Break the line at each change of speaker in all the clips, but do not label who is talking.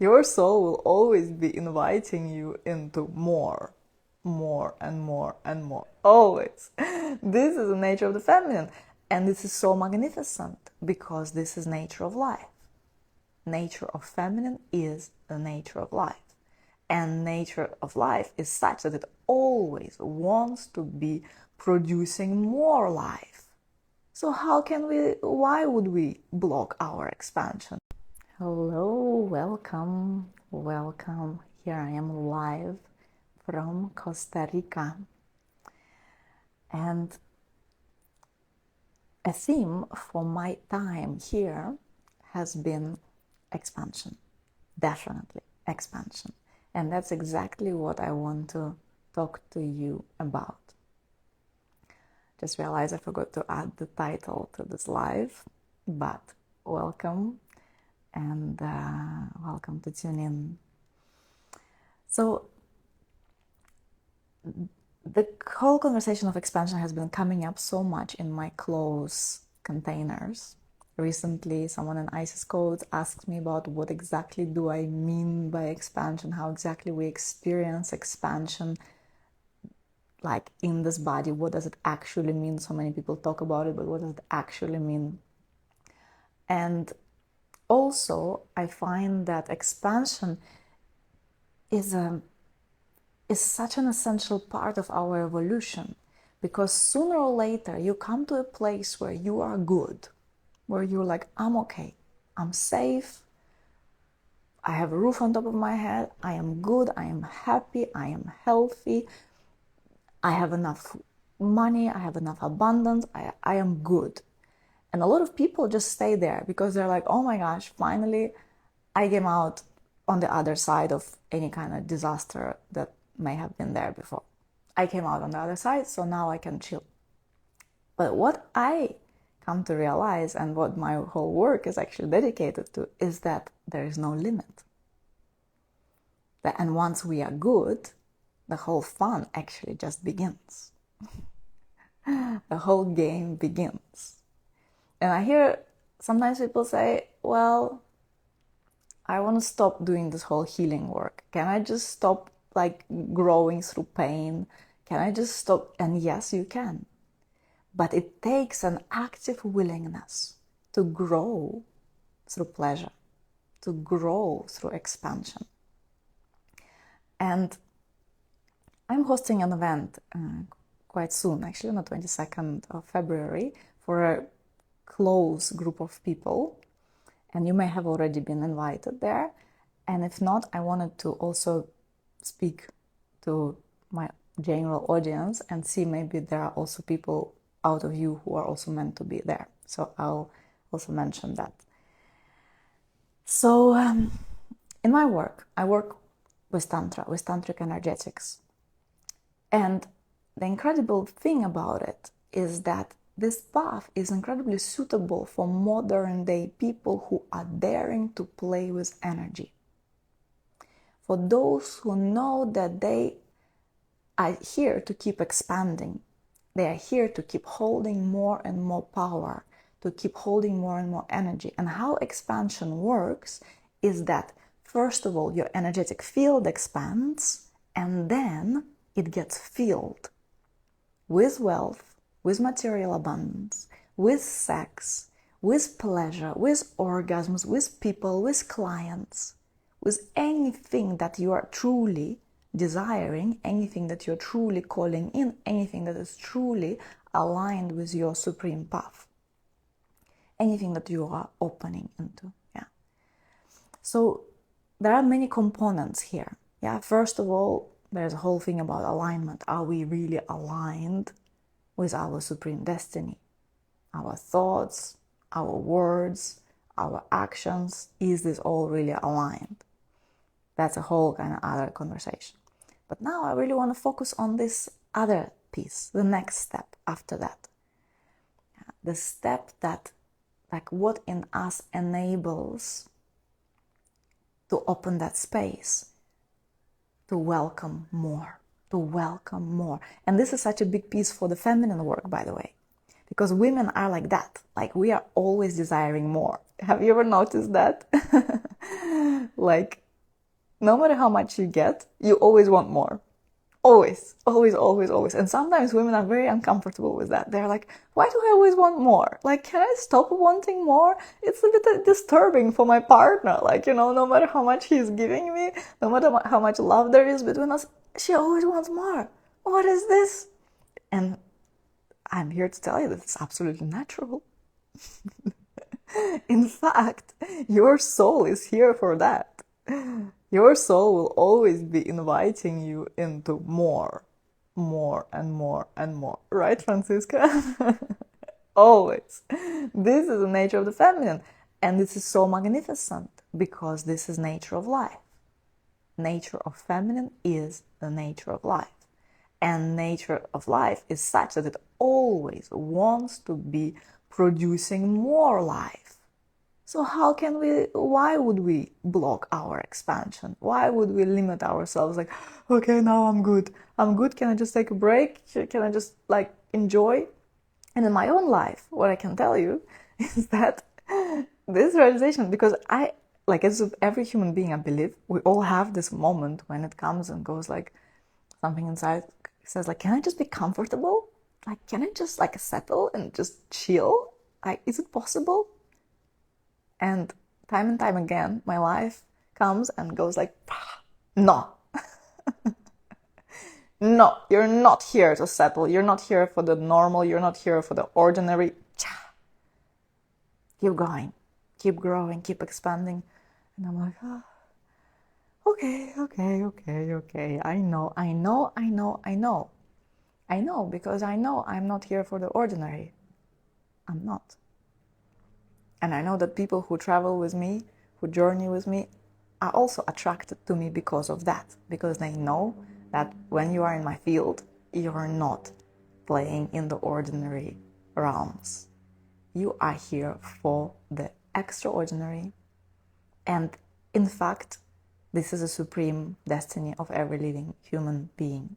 Your soul will always be inviting you into more, more and more and more. Always. This is the nature of the feminine. And this is so magnificent because this is nature of life. Nature of feminine is the nature of life. And nature of life is such that it always wants to be producing more life. So why would we block our expansion? Hello, welcome. Here I am live from Costa Rica. And a theme for my time here has been expansion. Definitely expansion. And that's exactly what I want to talk to you about. Just realized I forgot to add the title to this live, but welcome and welcome to tune in. So the whole conversation of expansion has been coming up so much in my close containers. Recently, someone in Isis Codes asked me about what exactly do I mean by expansion, how exactly we experience expansion, like in this body, what does it actually mean? So many people talk about it, but what does it actually mean? And also, I find that expansion is such an essential part of our evolution, because sooner or later you come to a place where you are good, where you're like, I'm okay, I'm safe, I have a roof on top of my head, I am good, I am happy, I am healthy, I have enough money, I have enough abundance, I am good. And a lot of people just stay there because they're like, oh my gosh, finally I came out on the other side of any kind of disaster that may have been there before. I came out on the other side, so now I can chill. But what I come to realize, and what my whole work is actually dedicated to, is that there is no limit. And once we are good, the whole fun actually just begins. The whole game begins. And I hear sometimes people say, well, I want to stop doing this whole healing work. Can I just stop growing through pain? Can I just stop? And yes, you can. But it takes an active willingness to grow through pleasure, to grow through expansion. And I'm hosting an event quite soon, actually on the 22nd of February, for a close group of people. And you may have already been invited there. And if not, I wanted to also speak to my general audience and see maybe there are also people out of you who are also meant to be there. So I'll also mention that. So in my work, I work with Tantra, with Tantric energetics. And the incredible thing about it is that this path is incredibly suitable for modern day people who are daring to play with energy. For those who know that they are here to keep expanding, they are here to keep holding more and more power, to keep holding more and more energy. And how expansion works is that, first of all, your energetic field expands, and then it gets filled with wealth, with material abundance, with sex, with pleasure, with orgasms, with people, with clients, with anything that you are truly desiring, anything that you're truly calling in, anything that is truly aligned with your supreme path, anything that you are opening into. Yeah. So there are many components here. Yeah. First of all, there's a whole thing about alignment. Are we really aligned with our supreme destiny? Our thoughts, our words, our actions, is this all really aligned? That's a whole kind of other conversation. But now I really want to focus on this other piece, the next step after that. The step that, what in us enables to open that space, to welcome more, to welcome more. And this is such a big piece for the feminine work, by the way, because women are like that. Like, we are always desiring more. Have you ever noticed that? Like, no matter how much you get, you always want more. Always, always, always, always. And sometimes women are very uncomfortable with that. They're like, why do I always want more? Like, can I stop wanting more? It's a bit disturbing for my partner. Like, no matter how much he's giving me, no matter how much love there is between us, she always wants more. What is this? And I'm here to tell you that it's absolutely natural. In fact, your soul is here for that. Your soul will always be inviting you into more, and more and more. Right, Francisca? Always. This is the nature of the feminine. And this is so magnificent because this is nature of life. Nature of feminine is the nature of life. And nature of life is such that it always wants to be producing more life. So why would we block our expansion? Why would we limit ourselves? Like, okay, now I'm good. Can I just take a break? Can I just enjoy? And in my own life, what I can tell you is that this realization, because as with every human being, I believe, we all have this moment when it comes and goes, something inside says, can I just be comfortable? Can I just settle and just chill? Is it possible? And time again, my life comes and goes no. No, you're not here to settle. You're not here for the normal. You're not here for the ordinary. Keep going, keep growing, keep expanding. And I'm like, okay. I know, because I know I'm not here for the ordinary. I'm not. And I know that people who travel with me, who journey with me, are also attracted to me because of that. Because they know that when you are in my field, you're not playing in the ordinary realms. You are here for the extraordinary. And in fact, this is a supreme destiny of every living human being.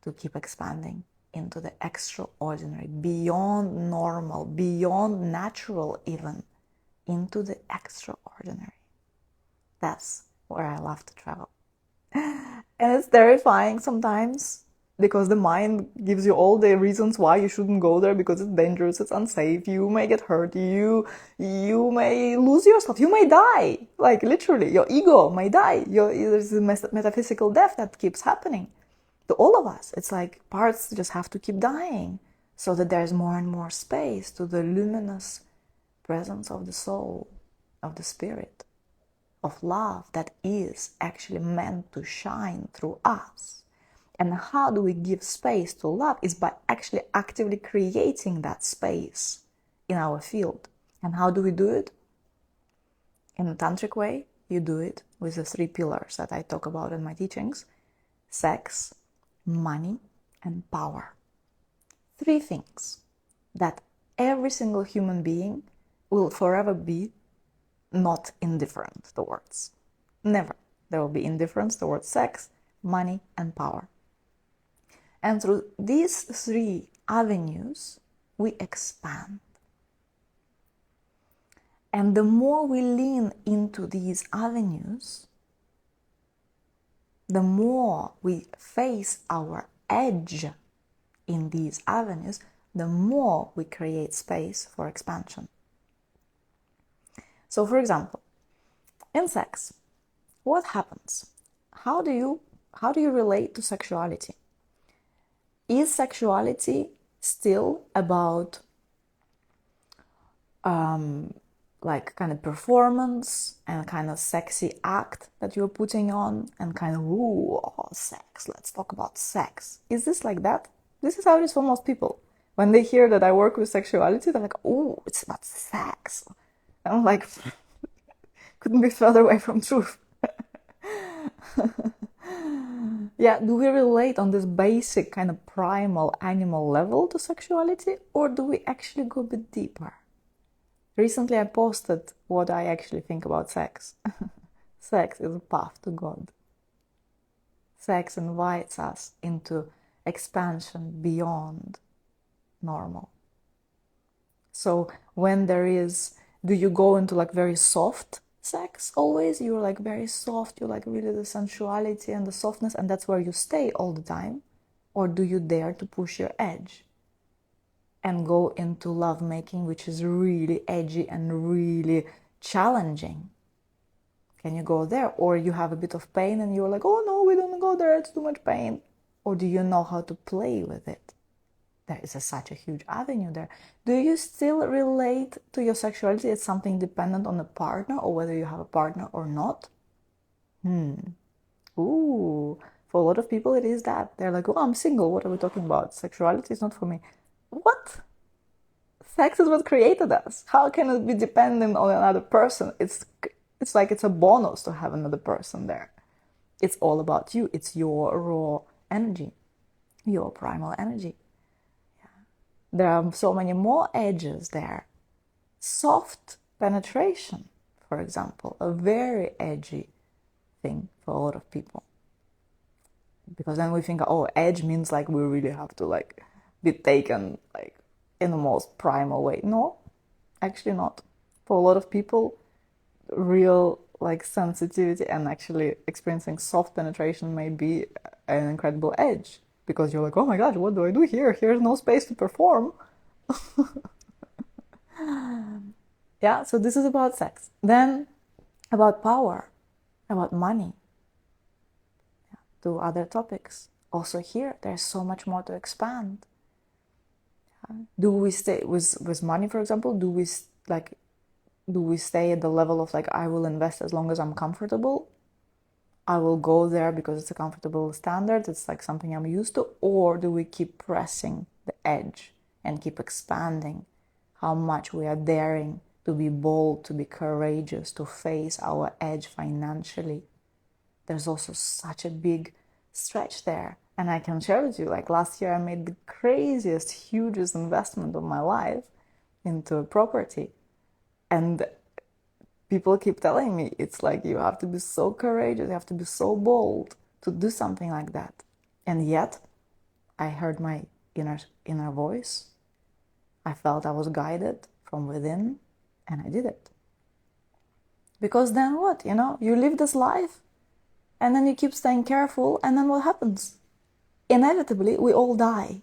To keep expanding into the extraordinary, beyond normal, beyond natural even, into the extraordinary. That's where I love to travel. And it's terrifying sometimes, because the mind gives you all the reasons why you shouldn't go there, because it's dangerous, it's unsafe, you may get hurt, you may lose yourself, you may die. Literally, your ego may die. There's a metaphysical death that keeps happening. To all of us, it's parts just have to keep dying so that there's more and more space to the luminous presence of the soul, of the spirit, of love that is actually meant to shine through us. And how do we give space to love is by actually actively creating that space in our field. And how do we do it? In a tantric way, you do it with the 3 pillars that I talk about in my teachings: sex, money, and power. 3 things that every single human being will forever be not indifferent towards. Never. There will be indifference towards sex, money, and power. And through these 3 avenues, we expand. And the more we lean into these avenues, the more we face our edge in these avenues, the more we create space for expansion. So, for example, in sex, what happens? How do you relate to sexuality? Is sexuality still about kind of performance and kind of sexy act that you're putting on and kind of, sex, let's talk about sex? Is this like that? This is how it is for most people. When they hear that I work with sexuality, they're like, it's about sex. And I'm like, couldn't be further away from truth. Yeah, do we relate on this basic kind of primal animal level to sexuality, or do we actually go a bit deeper? Recently I posted what I actually think about sex. Sex is a path to God. Sex invites us into expansion beyond normal. So when there is, do you go into very soft sex always? You're like very soft, you like really the sensuality and the softness, and that's where you stay all the time? Or do you dare to push your edge and go into lovemaking, which is really edgy and really challenging? Can you go there? Or you have a bit of pain and you're like, oh no, we don't go there, it's too much pain. Or do you know how to play with it? There is such a huge avenue there. Do you still relate to your sexuality as something dependent on a partner, or whether you have a partner or not? Ooh, for a lot of people it is that. They're like, oh, I'm single, what are we talking about? Sexuality is not for me. What? Sex is what created us. How can it be dependent on another person? It's like it's a bonus to have another person there. It's all about you. It's your raw energy, your primal energy. There are so many more edges there. Soft penetration, for example, a very edgy thing for a lot of people. Because then we think, oh, edge means like we really have to like be taken like in the most primal way. No, actually not. For a lot of people, real like sensitivity and actually experiencing soft penetration may be an incredible edge, because you're like, oh my god, what do I do here? Here's no space to perform. Yeah, so this is about sex. Then about power, about money, to other topics. Also here, there's so much more to expand. Do we stay with money, for example? Do we stay at the level of like, I will invest as long as I'm comfortable? I will go there because it's a comfortable standard. It's like something I'm used to. Or do we keep pressing the edge and keep expanding how much we are daring to be bold, to be courageous, to face our edge financially? There's also such a big stretch there. And I can share with you, like last year I made the craziest, hugest investment of my life into a property. And people keep telling me, it's like you have to be so courageous, you have to be so bold to do something like that. And yet, I heard my inner voice. I felt I was guided from within, and I did it. Because then what? You live this life, and then you keep staying careful, and then what happens? Inevitably, we all die.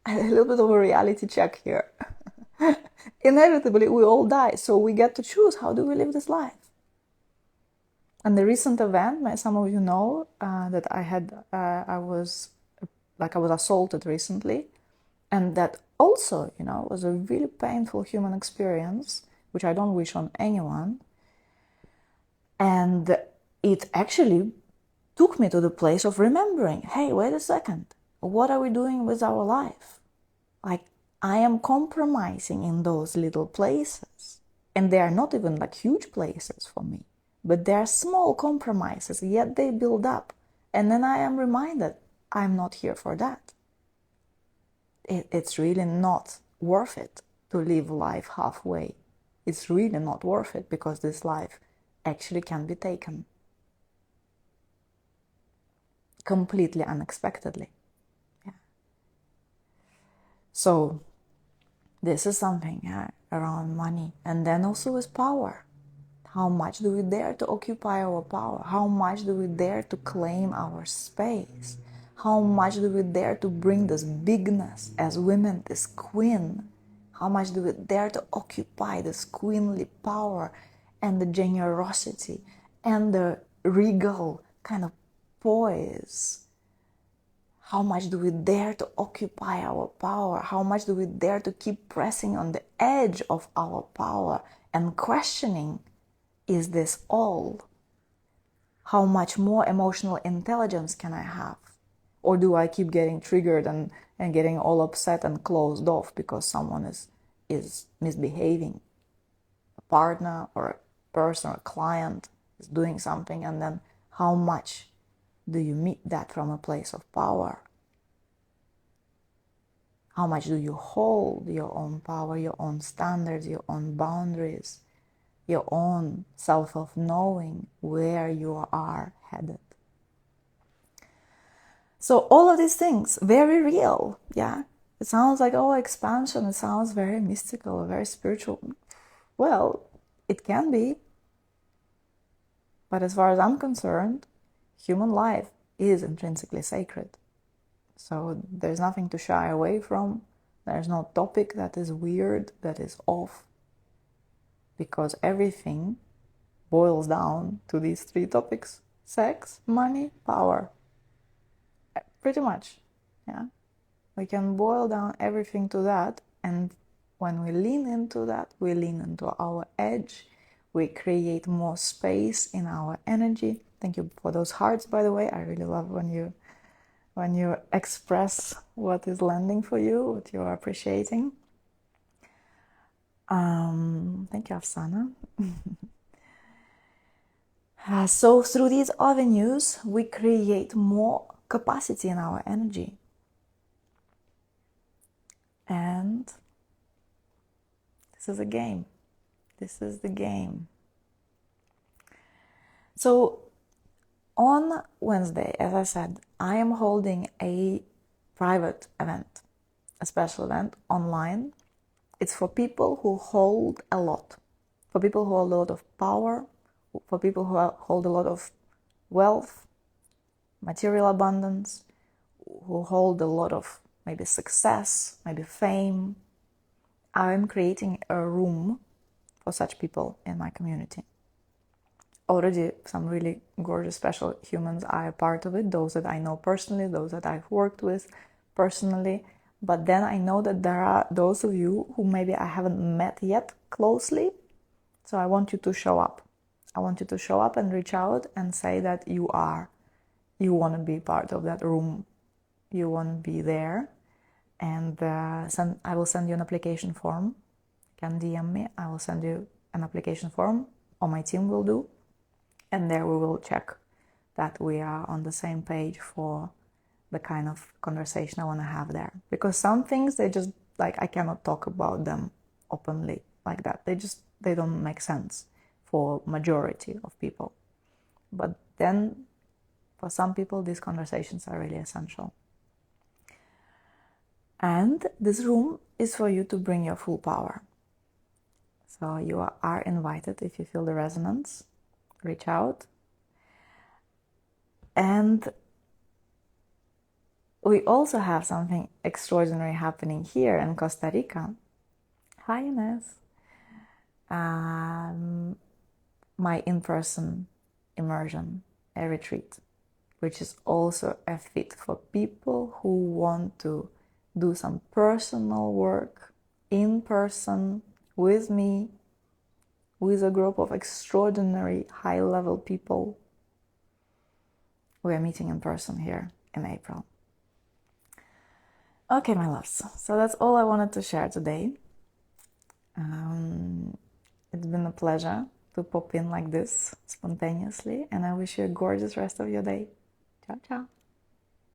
A little bit of a reality check here. Inevitably, we all die, so we get to choose how do we live this life. And the recent event, some of you know that I was assaulted recently, and that also, was a really painful human experience, which I don't wish on anyone. And it actually took me to the place of remembering, hey, wait a second, what are we doing with our life? Like, I am compromising in those little places. And they are not even like huge places for me, but they are small compromises, yet they build up. And then I am reminded, I'm not here for that. It's really not worth it to live life halfway. It's really not worth it, because this life actually can be taken completely unexpectedly. Yeah. So this is something around money. And then also with power. How much do we dare to occupy our power? How much do we dare to claim our space? How much do we dare to bring this bigness as women, this queen? How much do we dare to occupy this queenly power and the generosity and the regal kind of poise? How much do we dare to occupy our power? How much do we dare to keep pressing on the edge of our power and questioning, is this all? How much more emotional intelligence can I have? Or do I keep getting triggered and getting all upset and closed off because someone is misbehaving? A partner or a person or a client is doing something, and then how much do you meet that from a place of power? How much do you hold your own power, your own standards, your own boundaries, your own self of knowing where you are headed? So all of these things, very real, yeah? It sounds like, oh, expansion, it sounds very mystical, very spiritual. Well, it can be, But as far as I'm concerned, human life is intrinsically sacred. So there's nothing to shy away from. There's no topic that is weird, that is off, because everything boils down to these three topics: sex, money, power. Pretty much, yeah. We can boil down everything to that, and when we lean into that, we lean into our edge, we create more space in our energy. Thank you for those hearts, by the way. I really love when you express what is landing for you, what you are appreciating. Thank you, Afsana. So through these avenues, we create more capacity in our energy. And this is a game. This is the game. So on Wednesday, as I said, I am holding a private event, a special event online. It's for people who hold a lot, for people who hold a lot of power, for people who hold a lot of wealth, material abundance, who hold a lot of maybe success, maybe fame. I'm creating a room for such people in my community. Already some really gorgeous, special humans are a part of it, those that I know personally, those that I've worked with personally. But then I know that there are those of you who maybe I haven't met yet closely. So I want you to show up. I want you to show up and reach out and say that you want to be part of that room. You want to be there. And I will send you an application form. You can DM me. I will send you an application form, or my team will do. And there we will check that we are on the same page for the kind of conversation I want to have there. Because some things, they just, like, I cannot talk about them openly like that. They don't make sense for majority of people. But then for some people, these conversations are really essential. And this room is for you to bring your full power. So you are invited. If you feel the resonance, reach out. And we also have something extraordinary happening here in Costa Rica. Hi, Ines. My in-person immersion, a retreat, which is also a fit for people who want to do some personal work in person with me, with a group of extraordinary high-level people. We are meeting in person here in April. Okay, my loves, so that's all I wanted to share today. It's been a pleasure to pop in like this spontaneously, and I wish you a gorgeous rest of your day. Ciao, ciao.